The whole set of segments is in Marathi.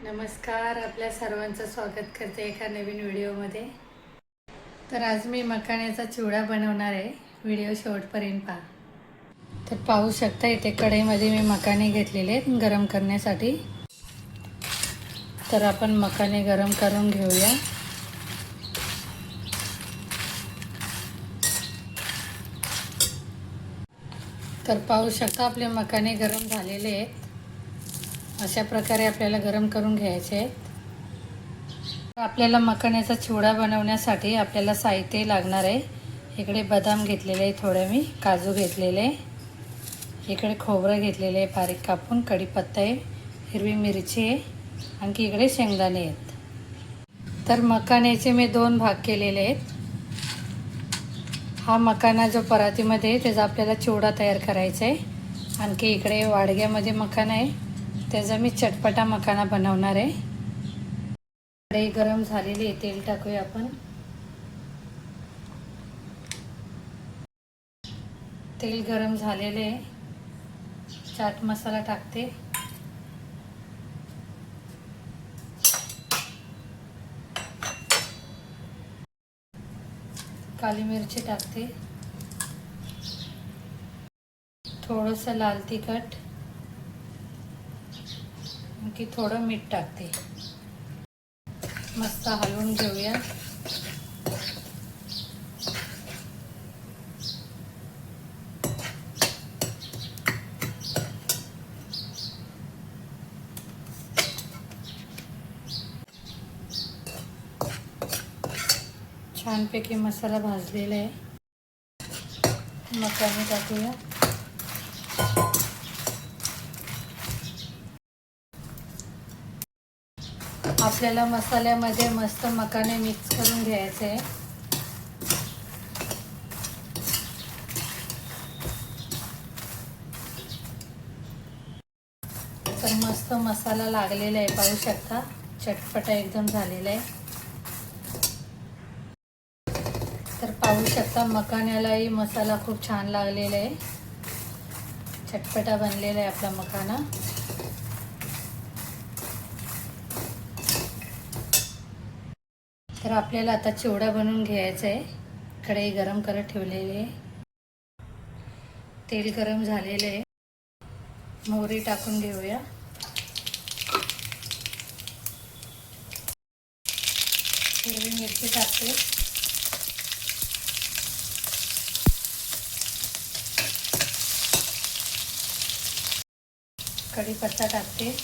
नमस्कार, आपल्या सर्वांचं स्वागत करते एका नवीन व्हिडिओमध्ये। तर आज मी मखाण्याचा चिवडा बनवणार आहे। व्हिडिओ शेवटपर्यंत पहा। तर पाहू शकता इथे कढईमध्ये मी मखाणे घेतलेले आहेत गरम करण्यासाठी। तर आपण मखाणे गरम करून घेऊया। तर पाहू शकता आपले मखाणे गरम झालेले आहेत। अशा प्रकारे आपल्याला गरम करून घ्यायचे आहेत। आपल्याला मखाण्याचा चिवडा बनवण्यासाठी आपल्याला साहित्य लागणार आहे। इकडे बदाम घेतलेले आहे, थोडे मी काजू घेतलेले, इकडे खोबरं घेतलेले आहे बारीक कापून, कढीपत्ता आहे, हिरवी मिरची आहे, आणखी इकडे शेंगदाणे आहेत। तर मखाण्याचे मी 2 भाग केलेले आहेत। हा मखाना जो परातीमध्ये आहे त्याचा आपल्याला चिवडा तयार करायचा आहे। आणखी इकडे वाडग्यामध्ये मखाना आहे, त्याचा मी चटपटा मखाना बनवणार आहे। कढई गरम झालेली आहे, तेल टाकूया आपण। तेल गरम झालेले आहे, चाट मसाला टाकते, काली मिरची टाकते, थोडंसं लाल तिखट, आणखी थोडं मीठ टाकते। मस्त हलवून घेऊया। छानपैकी मसाला भाजलेला आहे। मखाने टाकूया। आपल्याला मसाल्यामध्ये मस्त मखाने मिक्स करून घ्यायचे आहे। तर मस्त मसाला लागलेला आहे, पाहू शकता चटपटा एकदम झालेला आहे। तर पाहू शकता मखाण्यालाही मसाला खूप छान लागलेला आहे, चटपटा बनलेला आहे आपला मखाना। तर आपल्याला आता चिवडा बनवून घ्यायचा आहे। कढई गरम करत ठेवलेली आहे, तेल गरम झालेले आहे, मोहरी टाकून घेऊया। हिरवी मिरची टाकते, कढीपत्ता टाकते,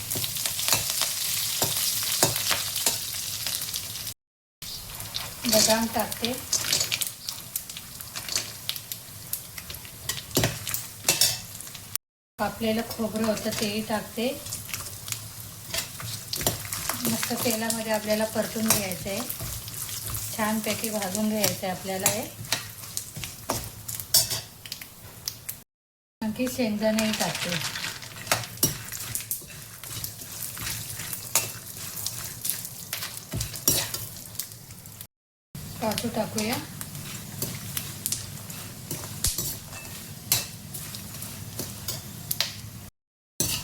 बदाम टाकते, कापलेलं खोबरं होतं तेही टाकते। मस्त तेलामध्ये आपल्याला परतून घ्यायचं आहे, छानपैकी भाजून घ्यायचं आहे आपल्याला हे। आणखी शेंगदाणेही टाकते, काजू टाकूया,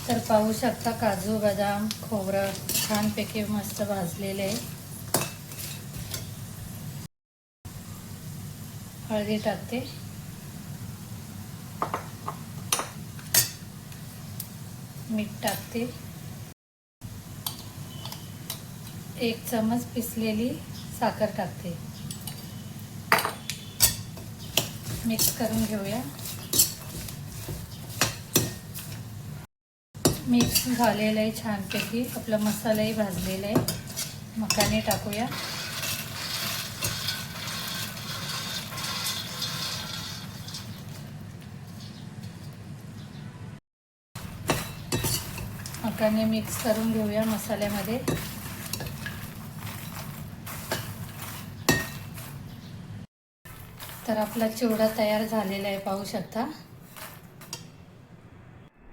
तर पाहू शकता काजू बदाम खोबरं छानपैकी मस्त भाजलेले आहे। हळदी टाकते, मीठ टाकते, 1 चमच पिसलेली साखर टाकते, मिक्स करून घेऊया। मिक्स झालेलं आहे छानपैकी, आपला मसालाही भाजलेला आहे। मखाने टाकूया, मखाने मिक्स करून घेऊया मसाल्यामध्ये। तर आपला चिवडा तयार झालेला आहे, पाहू शकता।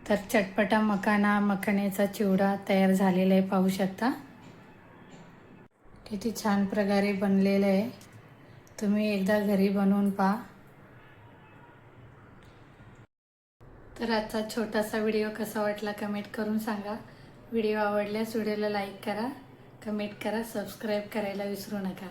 तर चटपटा मखाण्याचा चिवडा तयार झालेला आहे, पाहू शकता किती छान प्रकारे बनलेला आहे। तुम्ही एकदा घरी बनवून पहा। तर आजचा छोटासा व्हिडिओ कसा वाटला कमेंट करून सांगा। व्हिडिओ आवडल्यास व्हिडिओला लाईक करा, कमेंट करा, सबस्क्राईब करायला विसरू नका.